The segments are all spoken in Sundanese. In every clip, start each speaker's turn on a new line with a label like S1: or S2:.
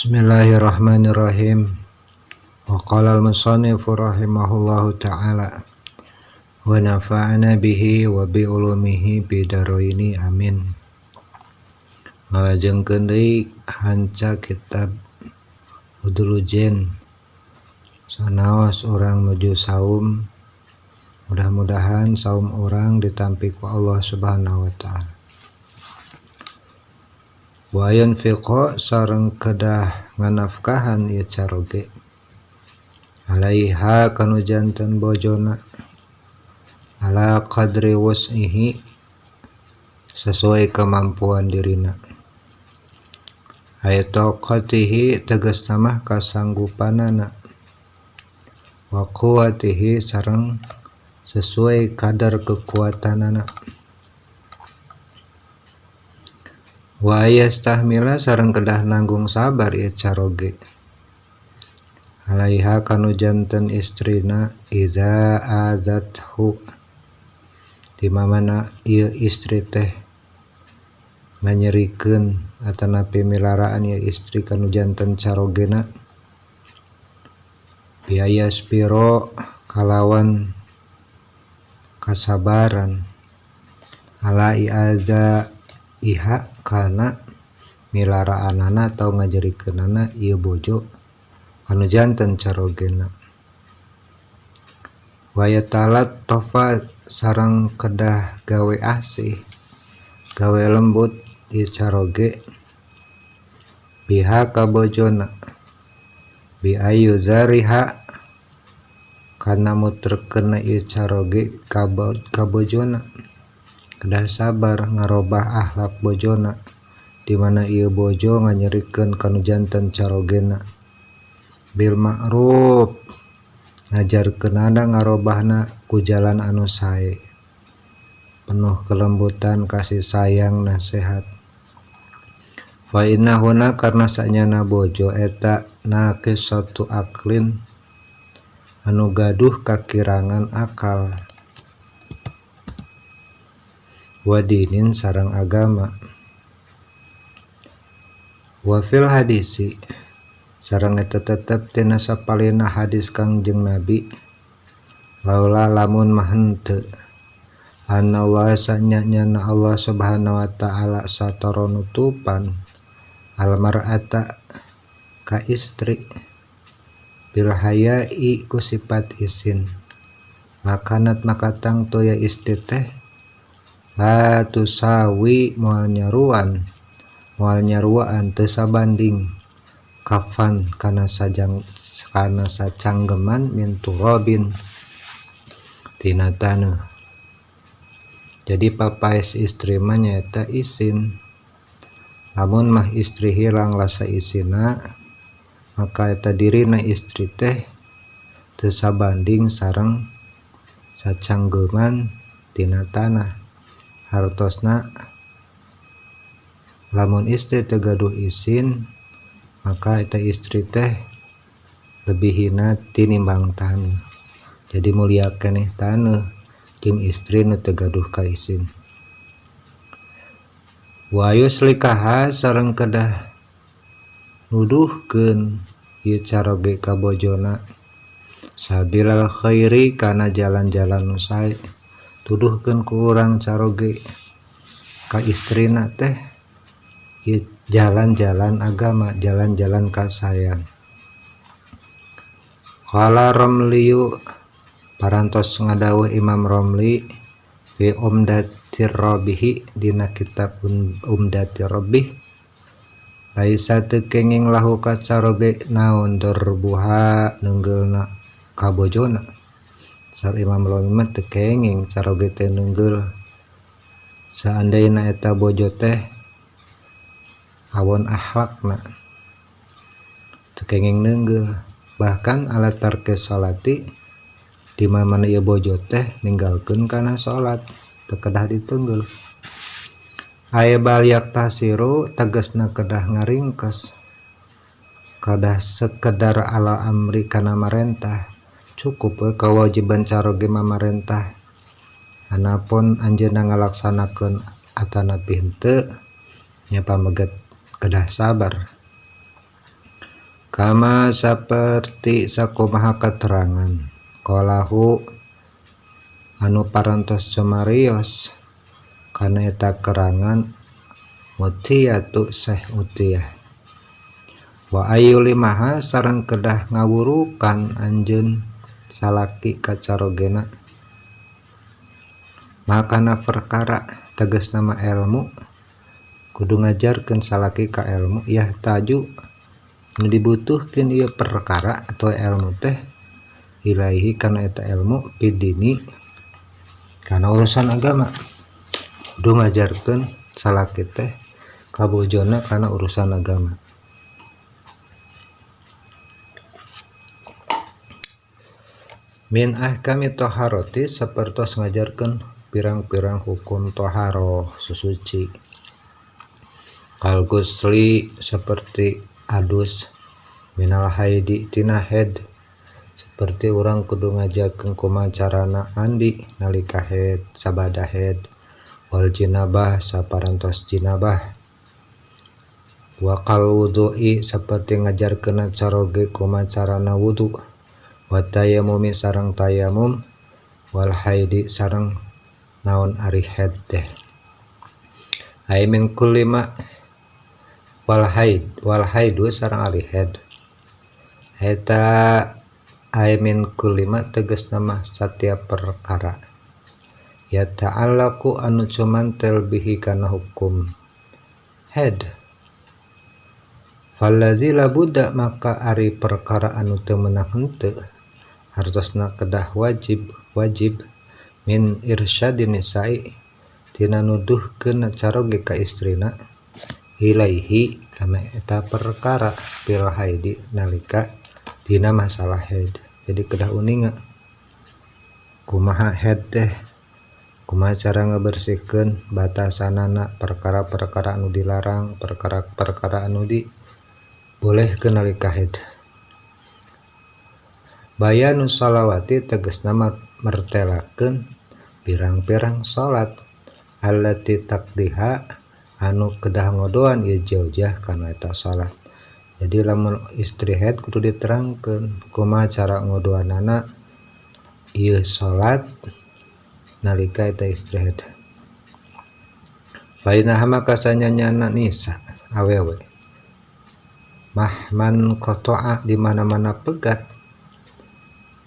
S1: Bismillahirrahmanirrahim. Wa qala al-musannifu rahimahullahu ta'ala wa nafa'ana bihi wa bi ulumihi bidaraini amin. Ngalajengkeun deui hanca kitab Udulujen sanaos orang menuju saum. Mudah-mudahan saum orang ditampi ku Allah Subhanahu wa ta'ala. Wa yanfiqa sareng kedah nganafkahan ieu caroge alaiha kanu janten bojona ala qadri wus'ihi sesuai kemampuan dirina ayataqatihi tegas namah kasanggupanana wa quwwatihi sareng sesuai kadar kekuatanana wa yastahmila sareng kedah nanggung sabar ieu caroge alaiha kanu janten istrina idza adathu di mamana ieu istri teh nganyerikeun atanapi milaraan ieu istri kanu janten carogena biaya spiro kalawan kasabaran ala iaza iha kana milaraanana atau ngajarikeunana ieu bojo anu janten carogena wayatalat tofa sareng kedah gawe asih gawe lembut ieu caroge biha ka bojona bi ayu zariha kana mutrekeun ieu caroge ka bojona kedah sabar ngarobah akhlak bojona di mana ieu bojo nganyerikeun kanu janten carogena bil ma'ruf ngajarkeunana ngarobahna ku jalan anu sae penuh kelembutan kasih sayang nasihat fa innahuna karna sanyana bojo eta naqisatu aklin anu gaduh kakirangan akal wadinin sareng agama wa fil hadisi sareng eta tetep tina sapalina hadis Kangjeng Nabi laula lamun mah henteu anallah sanyana Allah Subhanahu wa ta'ala satara nutupan almar'ata ka istri bil haya'i ku sifat isin lakanat makatang toya istri teh la tusawi moal nyaruaan teu sabanding kafan kana sacanggeman min turabin tina taneuh. Jadi papaes istri mah nyaeta isin. Lamun mah istri hilang rasa isina maka eta dirina istri teh teu sabanding sareng sacanggeman tina tanah. Hartosna lamun istri teu gaduh isin maka eta istri teh lebih hina tinimbang taneuh. Jadi mulia keneh taneuh jeung istri nu teu gaduh ka isin. Wa yuslikaha sareng kedah nuduhkeun ieu caroge ka bojona sabilal khairi kana jalan-jalan nu sae. Tuduhkeun ku urang caroge ka istrina teh ieu jalan-jalan agama, jalan-jalan kasayang. Qala Romliyu parantos ngadawuh Imam Romli fi Umdatir Rabbih dina kitab Umdatir Rabbih laisa teu kenging lahu ka caroge naon darbuha neunggeulna ka bojona. Sar Imam Romli mah teu kenging caroge teh neunggeul saandaina eta bojo teh awon akhlakna teu kenging neunggeul. Bahkan ala tarke salati di mana ieu bojo teh ninggalkeun kana salat teu kedah diteunggeul. Aya baliak tasiru tegasna kedah ngaringkes kadah sekedar ala amri kana marentah cukup we kewajiban caroge mamarentah anapun anjeunna ngalaksanakeun atanapi henteu nya pameget kedah sabar. Kama saperti sakumaha keterangan qalahu anu parantos cemarios kana eta kerangan Utiyatu Syekh Utiyah wa ayu limaha sareng kedah ngawurukan anjeun salaki kacarogena makana perkara tegas nama ilmu kudu ngajarkeun salaki ka ilmu yah taju nu dibutuhkeun ieu perkara atau ilmu teh ilaihi kana eta ilmu bidini kana urusan agama kudu ngajarkeun salaki teh kabojona kana urusan agama. Min ahkami toharoti sapertos ngajarkeun pirang-pirang hukum toharo susuci kal gusli seperti adus minal haidi tina haid seperti orang kudu ngajarkeun kumaha carana mandi nalika haid sabada haid wal jinabah saparantos jinabah wa kal wudu'i seperti ngajarkeun caroge kumaha carana wudu wa tayamumi sareng tayamum wal haidi sareng naon ari haid teh ai min kulli ma wal haidu sareng ari haid eta ai min kulli ma tegas nama satiap perkara ya ta'allaqu anu cumantel bihi kana hukum haid falladzi labudda maka ari perkara anu teu meunang henteu hartosna kedah wajib min irsyadin nisa'i tina nuduhkeun caroge ka istrina ilaihi kana eta perkara fil haidi nalika dina masalah haid. Jadi kedah uninga kumaha haid teh kumaha cara ngabersihkeun batasanana perkara-perkara anu dilarang perkara-perkara anu dibolehkeun nalika haid. Bayanu sholawati tegasna mertelakeun pirang-pirang salat allati taqdiha anu kedah ngodoan ieu jaujah kana eta salat. Jadi lamun istri haid kudu diterangkeun kumaha cara ngodoanana ieu salat nalika eta istri haid. Bainaha maka sanyanyana nisa awewe mahman qata'a di mana-mana pegat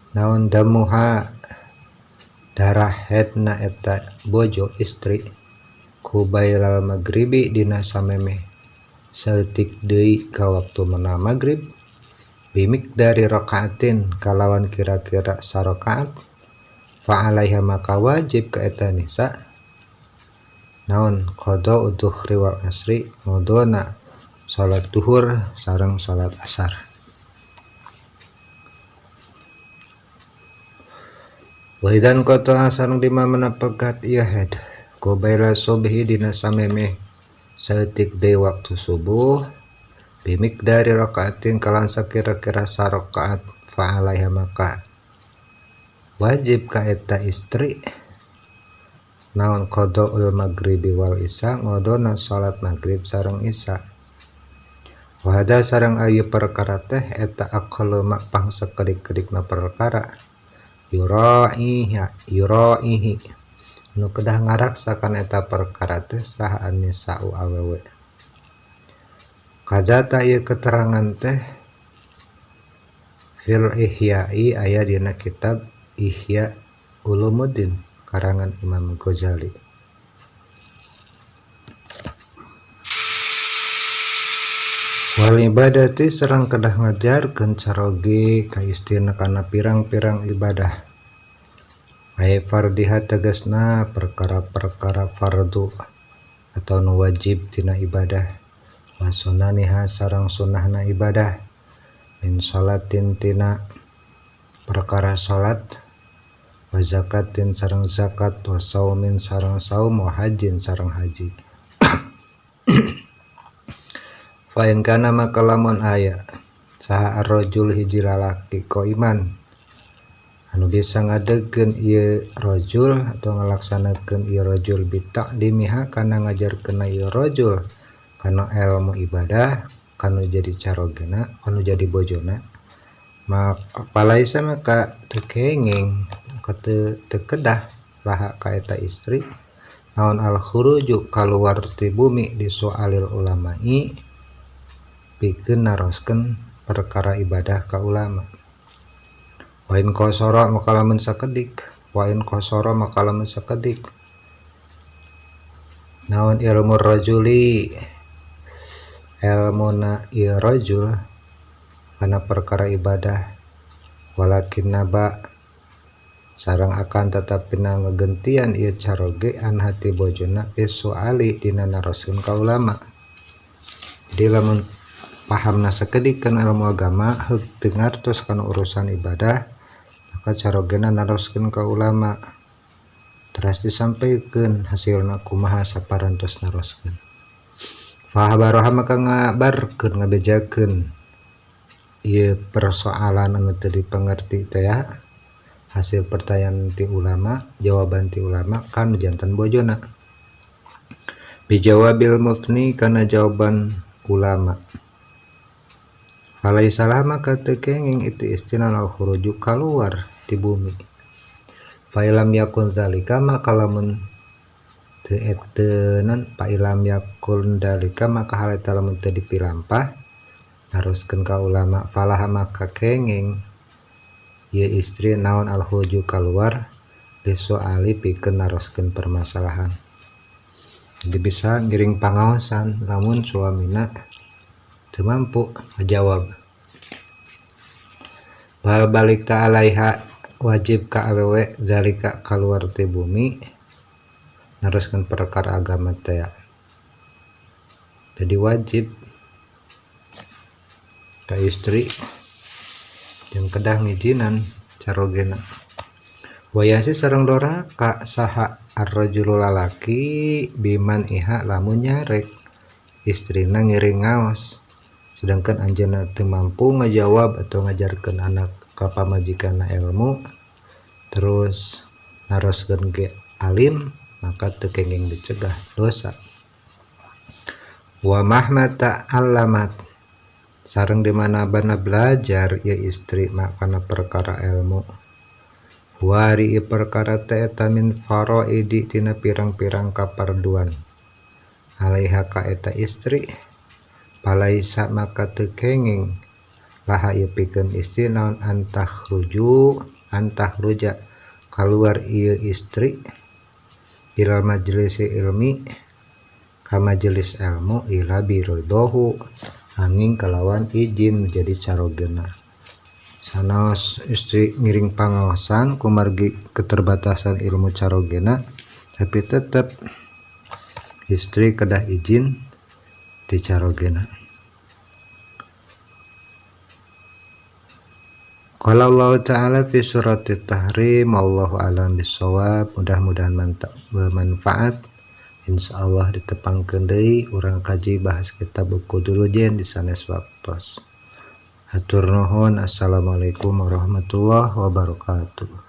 S1: naon damuha darah haidna eta bojo istri kubailal maghribi dina samemeh saeutik deui ka waktu meunang maghrib bimik dari rakaatin kalawan kira-kira sarakaat fa alaiha maka wajib ka eta nisa naon qada udzuhri wal asri ngodona salat duhur sareng salat asar. Wahidan qata asareng di mana pegat ieu haid qabaila subhi dina samemeh saeutik deui waktu subuh bimik dari rakaatin kalan sakira-kira sarakaat fa alaiha maka wajib ka eta istri naon qadaul maghribi wal isya ngodona salat maghrib sareng isya. Wahada sareng ayu perkara teh eta aqallu ma pangsakedik-kedikna perkara yuraihi nu kedah ngaraksakan eta perkara teh saha an-nisa'u awewe. Kadata ieu keterangan teh fil ihya'i aya dina kitab Ihya Ulumuddin karangan Imam Ghazali. Wal ibadati sareng kedah ngajarkeun caroge ka istina kana pirang-pirang ibadah. Ai fardiha tegasna perkara-perkara fardu atau nu wajib tina ibadah. Wa sunaniha sareng sunnahna ibadah. Min salatin tina perkara salat, wa zakatin sareng zakat, wa saumin sareng saum, wa hajin sareng haji. Fain kana maka lamun aya saha ar-rajul hiji lalaki qaiman anu bisa ngadegkeun ieu rajul atau ngalaksanakeun ieu rajul bitaqdimiha kana ngajarkeun ieu rajul kana ilmu ibadah kanu jadi carogena kanu jadi bojona maka palaisa maka tekenging kate tekedah laha ka eta istri naon al khuruju kaluar ti bumi di soalil ulama'i pikeun naroskeun perkara ibadah ka ulama. Wain kosoro maka lamun sakedik naon ilmu rajuli ilmuna ieu rajul kana perkara ibadah walakin naba sareng akan tetapina ngegentian ieu caroge an hati bojona besoali dina naroskeun ka ulama. Jadi lamun pahamna sakedik kana ilmu agama heug teu ngartos kana urusan ibadah maka carogena naroskeun ka ulama terus disampaikeun hasilna kumaha saparantos naroskeun. Fahabaroha maka ngabarkeun ngabejakeun ieu persoalan anu teu dipangerti teh ya hasil pertanyaan ti ulama jawaban ti ulama kan jantan bojona bijawabil mufni kana jawaban ulama. Falaisalah maka teu kenging itu istina al khuruju kaluar ti bumi. Failam yakun zalika maka lamun teu etenan failam yakun dalika maka hal eta lamun teu dipilampah naroskeun ka ulama falaha maka kenging ieu istri naon al khuruju kaluar disoali pikeun naroskeun permasalahan. Jadi bisa ngiring pangaosan lamun suamina teu mampu ngajawab. Bal balik ta alaiha wajib ka awewe zalika kaluar ti bumi naroskeun perkara agama teh. Jadi wajib ka istri jeung kedah ngijinan carogena. Wayasi sareng dora ka saha ar-rajulu lalaki biman iha lamun nyarek istrina ngiring ngaos sedangkan anjeunna teu mampu ngajawab atau ngajarkeun anak ka pamajikanna ilmu terus naroskeun ge alim maka teu kenging dicegah dosa. Wa mahmata allamat sareng di mana bana belajar ya istri makana perkara ilmu wari perkara teh eta min faraidi tina pirang-pirang kaparduan alaiha ka eta istri palaisa maka teu kenging laha ieu pikeun istri naon antahruja kaluar ieu istri ilal majlisi ilmi ka majelis ilmu ila birodohu angin kalawan izin menjadi carogena. Sanaos istri ngiring pangaosan kumargi keterbatasan ilmu carogena tapi tetap istri kedah izin di carogena. Qala Allah Ta'ala fi surat Tahrim wallahu a'lam bissawab. Mudah-mudahan mantap bermanfaat. Insyaallah ditepangkeun deui urang kaji bahas kitab buku dulu jen di sanes waktos. Hatur nuhun. Assalamualaikum warahmatullahi wabarakatuh.